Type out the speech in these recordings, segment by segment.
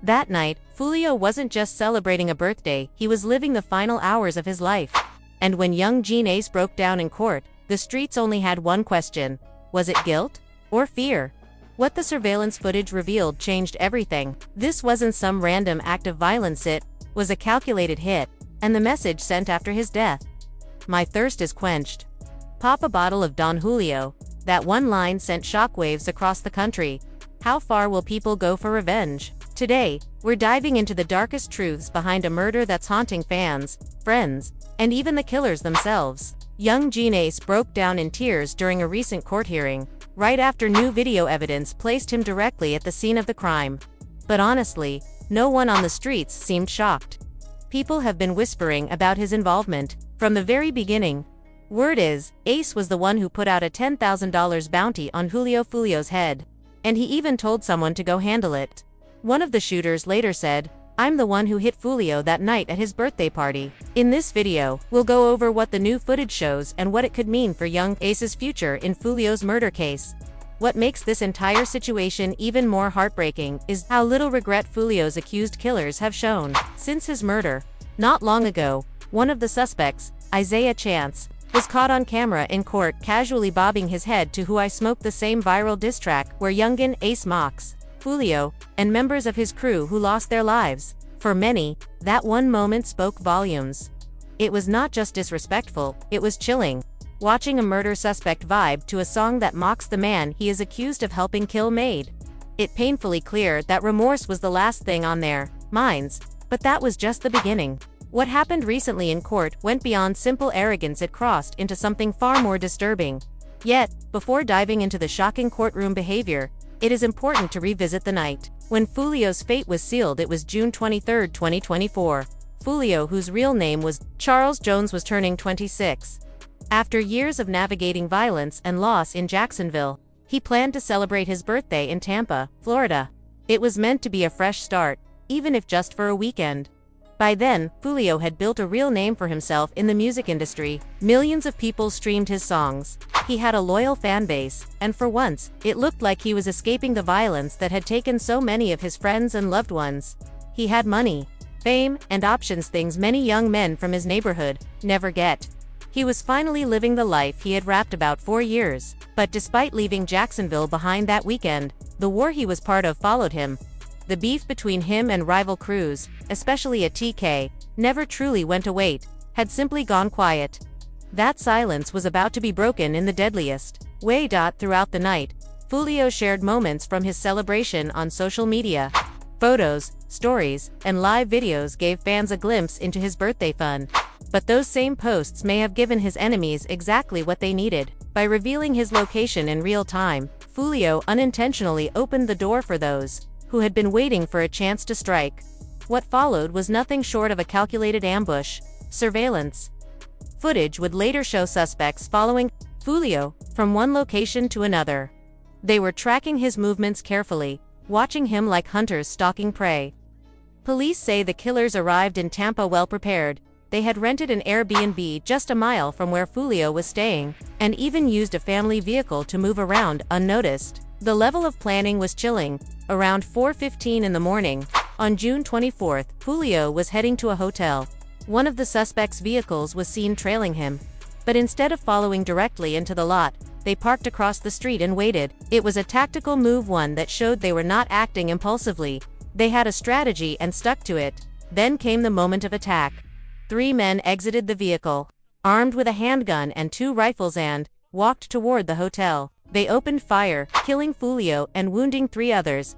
That night, Foolio wasn't just celebrating a birthday, he was living the final hours of his life. And when Yungeen Ace broke down in court, the streets only had one question: was it guilt or fear? What the surveillance footage revealed changed everything. This wasn't some random act of violence, it was a calculated hit, and the message sent after his death: "My thirst is quenched. Pop a bottle of Don Julio." That one line sent shockwaves across the country. How far will people go for revenge? Today, we're diving into the darkest truths behind a murder that's haunting fans, friends, and even the killers themselves. Yungeen Ace broke down in tears during a recent court hearing, right after new video evidence placed him directly at the scene of the crime. But honestly, no one on the streets seemed shocked. People have been whispering about his involvement from the very beginning. Word is, Ace was the one who put out a $10,000 bounty on Foolio's head. And he even told someone to go handle it. One of the shooters later said, "I'm the one who hit Foolio that night at his birthday party." In this video, we'll go over what the new footage shows and what it could mean for young Ace's future in Foolio's murder case. What makes this entire situation even more heartbreaking is how little regret Foolio's accused killers have shown. Since his murder, not long ago, one of the suspects, Isaiah Chance, was caught on camera in court casually bobbing his head to "Who I Smoke," the same viral diss track where Yungeen Ace mocks Foolio and members of his crew who lost their lives. For many, that one moment spoke volumes. It was not just disrespectful, it was chilling. Watching a murder suspect vibe to a song that mocks the man he is accused of helping kill made it painfully clear that remorse was the last thing on their minds. But that was just the beginning. What happened recently in court went beyond simple arrogance, it crossed into something far more disturbing. Yet, before diving into the shocking courtroom behavior, it is important to revisit the night when Foolio's fate was sealed. It was June 23, 2024. Foolio, whose real name was Charles Jones, was turning 26. After years of navigating violence and loss in Jacksonville, he planned to celebrate his birthday in Tampa, Florida. It was meant to be a fresh start, even if just for a weekend. By then, Foolio had built a real name for himself in the music industry. Millions of people streamed his songs. He had a loyal fan base, and for once, it looked like he was escaping the violence that had taken so many of his friends and loved ones. He had money, fame, and options, things many young men from his neighborhood never get. He was finally living the life he had rapped about for years. But despite leaving Jacksonville behind that weekend, the war he was part of followed him. The beef between him and rival crews, especially at TK, never truly went away, had simply gone quiet. That silence was about to be broken in the deadliest way. Throughout the night, Foolio shared moments from his celebration on social media. Photos, stories, and live videos gave fans a glimpse into his birthday fun. But those same posts may have given his enemies exactly what they needed. By revealing his location in real time, Foolio unintentionally opened the door for those who had been waiting for a chance to strike. What followed was nothing short of a calculated ambush. Surveillance footage would later show suspects following Foolio from one location to another. They were tracking his movements carefully, watching him like hunters stalking prey. Police say the killers arrived in Tampa well prepared. They had rented an Airbnb just a mile from where Foolio was staying, and even used a family vehicle to move around unnoticed. The level of planning was chilling. Around 4:15 in the morning, on June 24, Foolio was heading to a hotel. One of the suspects' vehicles was seen trailing him. But instead of following directly into the lot, they parked across the street and waited. It was a tactical move, one that showed they were not acting impulsively. They had a strategy and stuck to it. Then came the moment of attack. 3 men exited the vehicle, armed with a handgun and 2 rifles, and walked toward the hotel. They opened fire, killing Foolio and wounding 3 others.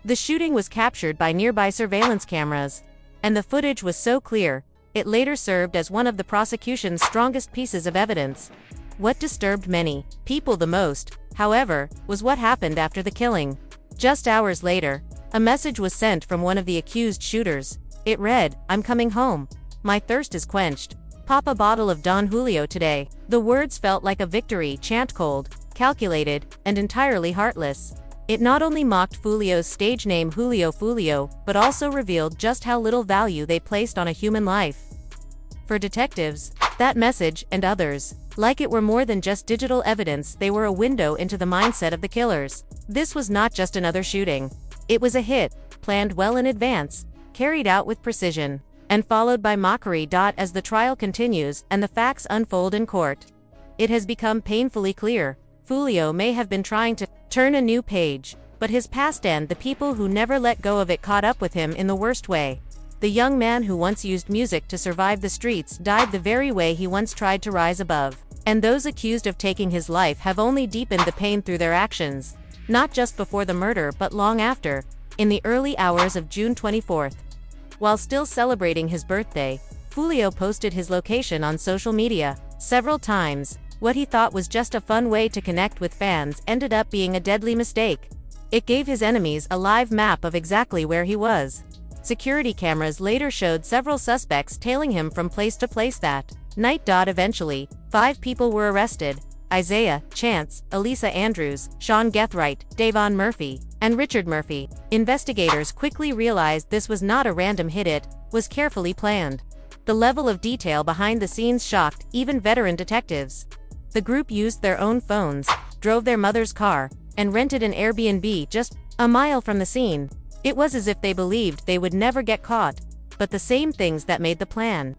The shooting was captured by nearby surveillance cameras, and the footage was so clear, it later served as one of the prosecution's strongest pieces of evidence. What disturbed many people the most, however, was what happened after the killing. Just hours later, a message was sent from one of the accused shooters. It read, "I'm coming home. My thirst is quenched. Pop a bottle of Don Julio today." The words felt like a victory chant, cold, calculated, and entirely heartless. It not only mocked Foolio's stage name Foolio, but also revealed just how little value they placed on a human life. For detectives, that message, and others like it, were more than just digital evidence. They were a window into the mindset of the killers. This was not just another shooting. It was a hit, planned well in advance, carried out with precision, and followed by mockery. As the trial continues and the facts unfold in court, it has become painfully clear, Foolio may have been trying to turn a new page, but his past and the people who never let go of it caught up with him in the worst way. The young man who once used music to survive the streets died the very way he once tried to rise above, and those accused of taking his life have only deepened the pain through their actions, not just before the murder but long after, in the early hours of June 24th. While still celebrating his birthday, Foolio posted his location on social media several times. What he thought was just a fun way to connect with fans ended up being a deadly mistake. It gave his enemies a live map of exactly where he was. Security cameras later showed several suspects tailing him from place to place that night. Eventually, 5 people were arrested: Isaiah, Chance, Elisa Andrews, Sean Gethright, Davon Murphy, and Richard Murphy. Investigators quickly realized this was not a random hit, it was carefully planned. The level of detail behind the scenes shocked even veteran detectives. The group used their own phones, drove their mother's car, and rented an Airbnb just a mile from the scene. It was as if they believed they would never get caught, but the same things that made the plan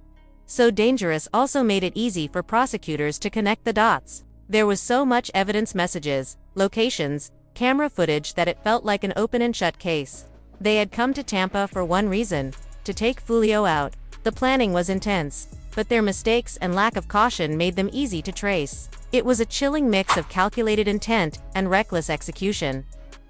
so dangerous also made it easy for prosecutors to connect the dots. There was so much evidence, messages, locations, camera footage that it felt like an open and shut case. They had come to Tampa for one reason: to take Foolio out. The planning was intense, but their mistakes and lack of caution made them easy to trace. It was a chilling mix of calculated intent and reckless execution.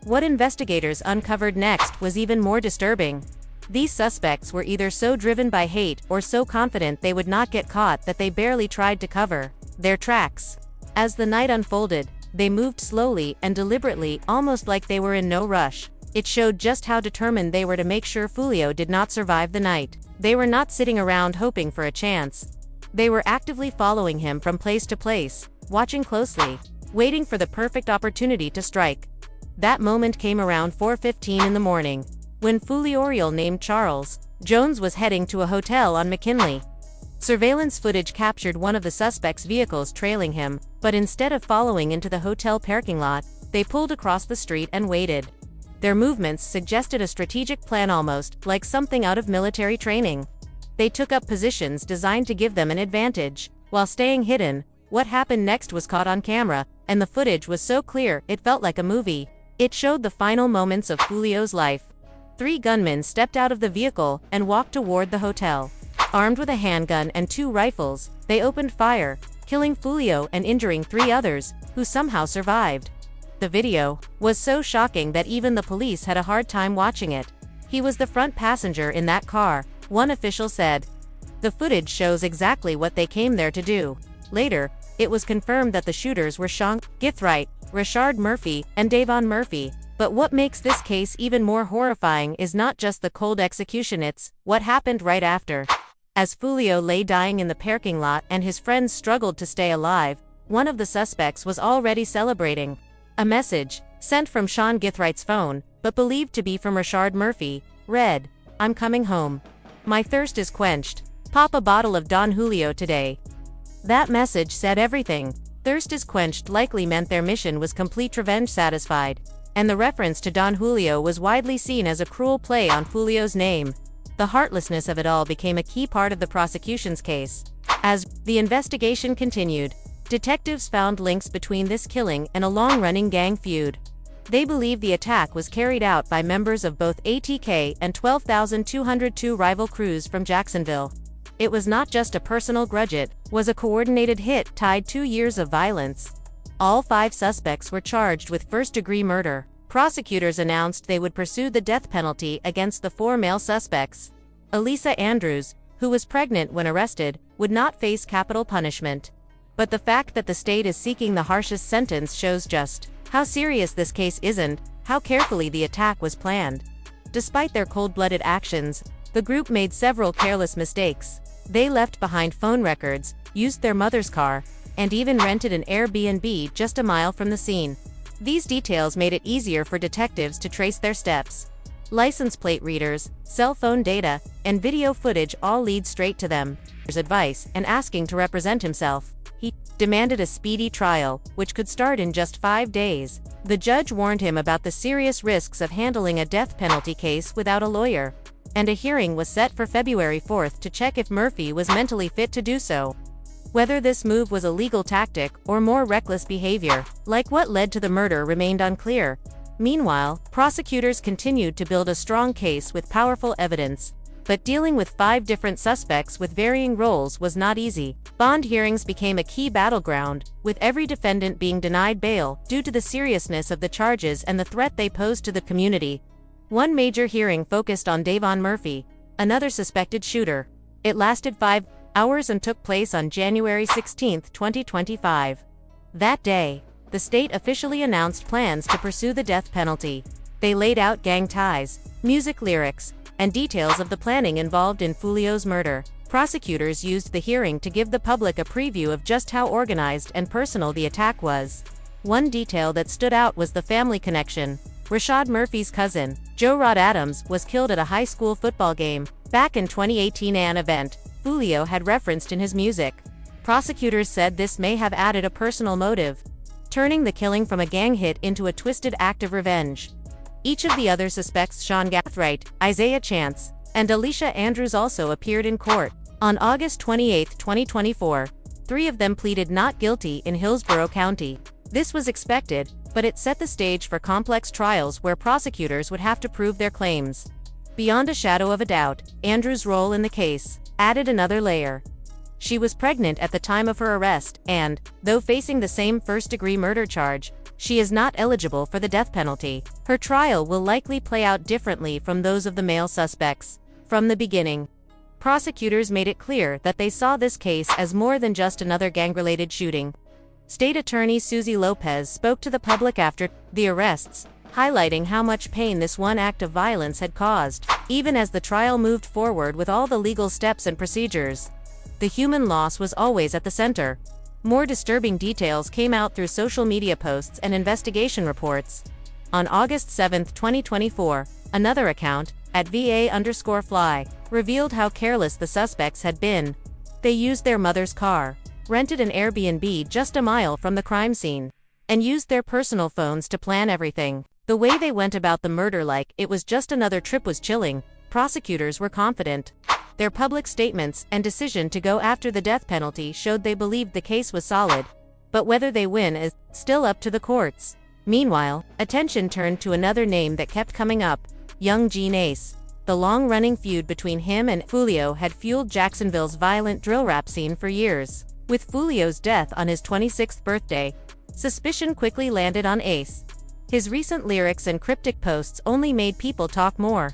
What investigators uncovered next was even more disturbing. These suspects were either so driven by hate or so confident they would not get caught that they barely tried to cover their tracks. As the night unfolded, they moved slowly and deliberately, almost like they were in no rush. It showed just how determined they were to make sure Foolio did not survive the night. They were not sitting around hoping for a chance. They were actively following him from place to place, watching closely, waiting for the perfect opportunity to strike. That moment came around 4:15 in the morning, when Foolio named Charles Jones was heading to a hotel on McKinley. Surveillance footage captured one of the suspects' vehicles trailing him, but instead of following into the hotel parking lot, they pulled across the street and waited. Their movements suggested a strategic plan, almost like something out of military training. They took up positions designed to give them an advantage, while staying hidden. What happened next was caught on camera, and the footage was so clear it felt like a movie. It showed the final moments of Foolio's life. 3 gunmen stepped out of the vehicle and walked toward the hotel. Armed with a handgun and 2 rifles, they opened fire, killing Foolio and injuring 3 others, who somehow survived. The video was so shocking that even the police had a hard time watching it. He was the front passenger in that car, one official said. The footage shows exactly what they came there to do. Later, it was confirmed that the shooters were Sean Gethright, Richard Murphy, and Davon Murphy. But what makes this case even more horrifying is not just the cold execution, it's what happened right after. As Foolio lay dying in the parking lot and his friends struggled to stay alive, one of the suspects was already celebrating. A message, sent from Sean Gethright's phone, but believed to be from Richard Murphy, read, "I'm coming home. My thirst is quenched. Pop a bottle of Don Julio today." That message said everything. Thirst is quenched likely meant their mission was complete, revenge satisfied. And the reference to Don Julio was widely seen as a cruel play on Foolio's name. The heartlessness of it all became a key part of the prosecution's case. As the investigation continued, detectives found links between this killing and a long-running gang feud. They believe the attack was carried out by members of both ATK and 12,202 rival crews from Jacksonville. It was not just a personal grudge, it was a coordinated hit tied 2 years of violence. All 5 suspects were charged with first-degree murder. Prosecutors announced they would pursue the death penalty against the 4 male suspects. Elisa Andrews, who was pregnant when arrested, would not face capital punishment. But the fact that the state is seeking the harshest sentence shows just how serious this case is and how carefully the attack was planned. Despite their cold-blooded actions, the group made several careless mistakes. They left behind phone records, used their mother's car, and even rented an Airbnb just a mile from the scene. These details made it easier for detectives to trace their steps. License plate readers, cell phone data, and video footage all lead straight to them. Advice and asking to represent himself. He demanded a speedy trial, which could start in just 5 days. The judge warned him about the serious risks of handling a death penalty case without a lawyer, and a hearing was set for February 4th to check if Murphy was mentally fit to do so. Whether this move was a legal tactic or more reckless behavior, like what led to the murder, remained unclear. Meanwhile, prosecutors continued to build a strong case with powerful evidence. But dealing with 5 different suspects with varying roles was not easy. Bond hearings became a key battleground, with every defendant being denied bail due to the seriousness of the charges and the threat they posed to the community. One major hearing focused on Davon Murphy, another suspected shooter. It lasted 5 hours and took place on January 16, 2025. That day, the state officially announced plans to pursue the death penalty. They laid out gang ties, music lyrics, and details of the planning involved in Foolio's murder. Prosecutors used the hearing to give the public a preview of just how organized and personal the attack was. One detail that stood out was the family connection. Rashad Murphy's cousin, Joe Rod Adams, was killed at a high school football game back in 2018, an event Foolio had referenced in his music. Prosecutors said this may have added a personal motive, turning the killing from a gang hit into a twisted act of revenge. Each of the other suspects, Sean Gathright, Isaiah Chance, and Alicia Andrews, also appeared in court. On August 28, 2024, 3 of them pleaded not guilty in Hillsborough County. This was expected, but it set the stage for complex trials where prosecutors would have to prove their claims. Beyond a shadow of a doubt, Andrews' role in the case added another layer. She was pregnant at the time of her arrest and, though facing the same first-degree murder charge, she is not eligible for the death penalty. Her trial will likely play out differently from those of the male suspects. From the beginning, prosecutors made it clear that they saw this case as more than just another gang-related shooting. State Attorney Susie Lopez spoke to the public after the arrests, highlighting how much pain this one act of violence had caused. Even as the trial moved forward with all the legal steps and procedures, the human loss was always at the center. More disturbing details came out through social media posts and investigation reports. On August 7, 2024, another account, @VA_fly, revealed how careless the suspects had been. They used their mother's car, rented an Airbnb just a mile from the crime scene, and used their personal phones to plan everything. The way they went about the murder like it was just another trip was chilling. Prosecutors were confident. Their public statements and decision to go after the death penalty showed they believed the case was solid. But whether they win is still up to the courts. Meanwhile, attention turned to another name that kept coming up, Yungeen Ace. The long-running feud between him and Foolio had fueled Jacksonville's violent drill rap scene for years. With Foolio's death on his 26th birthday, suspicion quickly landed on Ace. His recent lyrics and cryptic posts only made people talk more.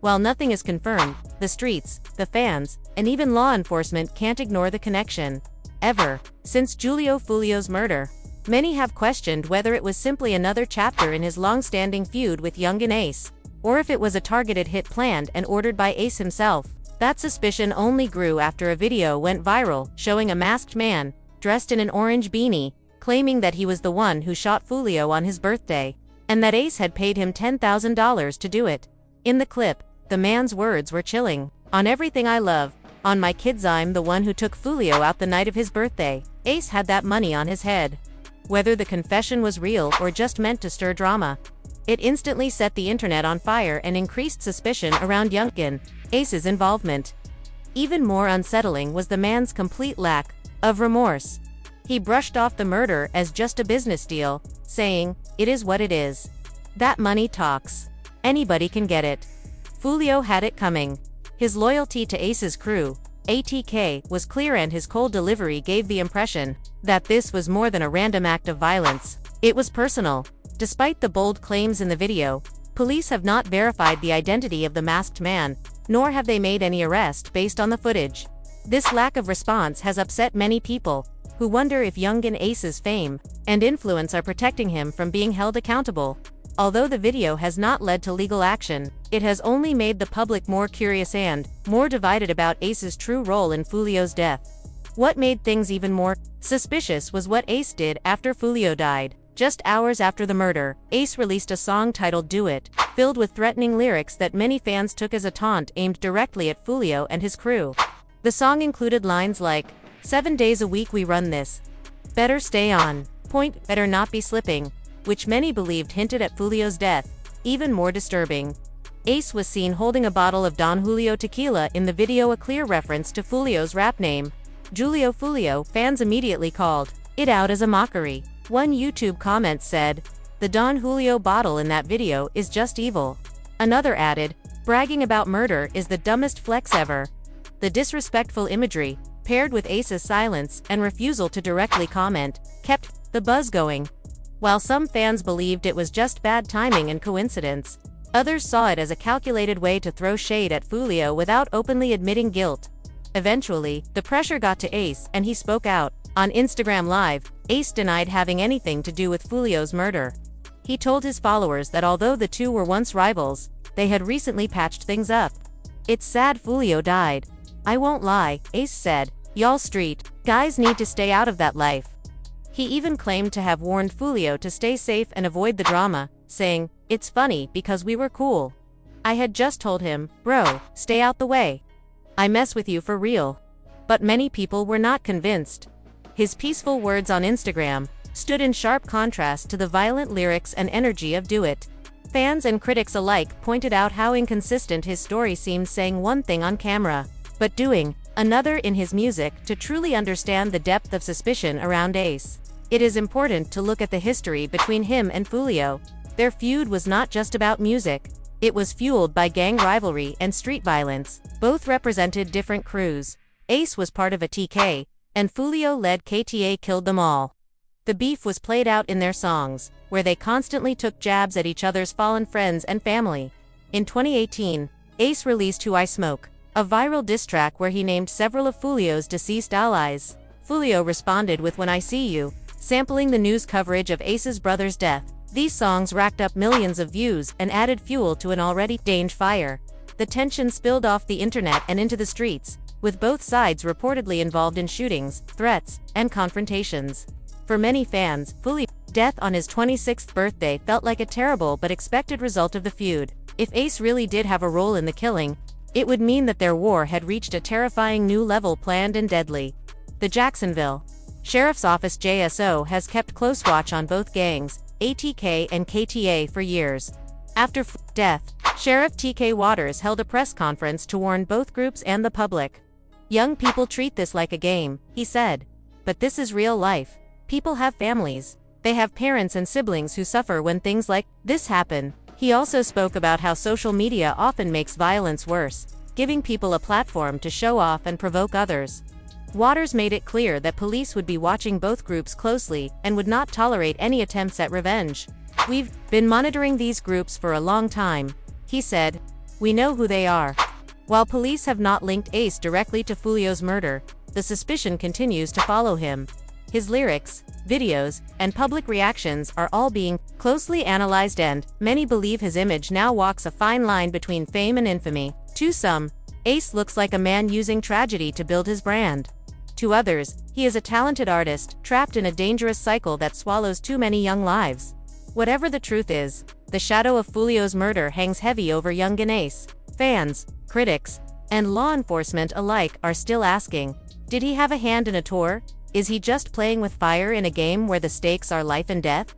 While nothing is confirmed, the streets, the fans, and even law enforcement can't ignore the connection. Ever since Julio Foolio's murder, many have questioned whether it was simply another chapter in his long-standing feud with Yungeen Ace, or if it was a targeted hit planned and ordered by Ace himself. That suspicion only grew after a video went viral showing a masked man, dressed in an orange beanie, claiming that he was the one who shot Foolio on his birthday, and that Ace had paid him $10,000 to do it. In the clip, the man's words were chilling. "On everything I love, on my kids, I'm the one who took Foolio out the night of his birthday." Ace had that money on his head. Whether the confession was real or just meant to stir drama, it instantly set the internet on fire and increased suspicion around Yungeen Ace's involvement. Even more unsettling was the man's complete lack of remorse. He brushed off the murder as just a business deal, saying, "It is what it is. That money talks. Anybody can get it." Foolio had it coming. His loyalty to Ace's crew, ATK, was clear, and his cold delivery gave the impression that this was more than a random act of violence. It was personal. Despite the bold claims in the video, police have not verified the identity of the masked man, nor have they made any arrest based on the footage. This lack of response has upset many people, who wonder if Yungeen Ace's fame and influence are protecting him from being held accountable. Although the video has not led to legal action, it has only made the public more curious and more divided about Ace's true role in Foolio's death. What made things even more suspicious was what Ace did after Foolio died. Just hours after the murder, Ace released a song titled "Do It," filled with threatening lyrics that many fans took as a taunt aimed directly at Foolio and his crew. The song included lines like, "7 days a week we run this. better stay on point, better not be slipping, which many believed hinted at Foolio's death. Even more disturbing, Ace was seen holding a bottle of Don Julio tequila in the video, a clear reference to Foolio's rap name, Julio Foolio. Fans immediately called it out as a mockery. One YouTube comment said, "The Don Julio bottle in that video is just evil." Another added, "Bragging about murder is the dumbest flex ever." The disrespectful imagery, paired with Ace's silence and refusal to directly comment, kept the buzz going. While some fans believed it was just bad timing and coincidence, others saw it as a calculated way to throw shade at Foolio without openly admitting guilt. Eventually, the pressure got to Ace and he spoke out. On Instagram Live, Ace denied having anything to do with Foolio's murder. He told his followers that although the two were once rivals, they had recently patched things up. "It's sad Foolio died. I won't lie," Ace said. "Y'all street guys need to stay out of that life." He even claimed to have warned Foolio to stay safe and avoid the drama, saying, "It's funny because we were cool. I had just told him, bro, stay out the way. I mess with you for real." But many people were not convinced. His peaceful words on Instagram stood in sharp contrast to the violent lyrics and energy of Do It. Fans and critics alike pointed out how inconsistent his story seemed, saying one thing on camera, but doing another in his music. To truly understand the depth of suspicion around Ace, it is important to look at the history between him and Foolio. Their feud was not just about music. It was fueled by gang rivalry and street violence. Both represented different crews. Ace was part of a TK, and Foolio led KTA Killed Them All. The beef was played out in their songs, where they constantly took jabs at each other's fallen friends and family. In 2018, Ace released Who I Smoke, a viral diss track where he named several of Foolio's deceased allies. Foolio responded with When I See You, sampling the news coverage of Ace's brother's death. These songs racked up millions of views and added fuel to an already dangerous fire. The tension spilled off the internet and into the streets, with both sides reportedly involved in shootings, threats, and confrontations. For many fans, Foolio's death on his 26th birthday felt like a terrible but expected result of the feud. If Ace really did have a role in the killing, it would mean that their war had reached a terrifying new level, planned and deadly. The Jacksonville Sheriff's Office JSO has kept close watch on both gangs, ATK and KTA, for years. After death, Sheriff TK Waters held a press conference to warn both groups and the public. "Young people treat this like a game," he said. "But this is real life. People have families. They have parents and siblings who suffer when things like this happen." He also spoke about how social media often makes violence worse, giving people a platform to show off and provoke others. Waters made it clear that police would be watching both groups closely and would not tolerate any attempts at revenge. "We've been monitoring these groups for a long time," he said. "We know who they are." While police have not linked Ace directly to Foolio's murder, the suspicion continues to follow him. His lyrics, videos, and public reactions are all being closely analyzed, and many believe his image now walks a fine line between fame and infamy. To some, Ace looks like a man using tragedy to build his brand. To others, he is a talented artist, trapped in a dangerous cycle that swallows too many young lives. Whatever the truth is, the shadow of Foolio's murder hangs heavy over Yungeen Ace. Fans, critics, and law enforcement alike are still asking, did he have a hand in a tour? Is he just playing with fire in a game where the stakes are life and death?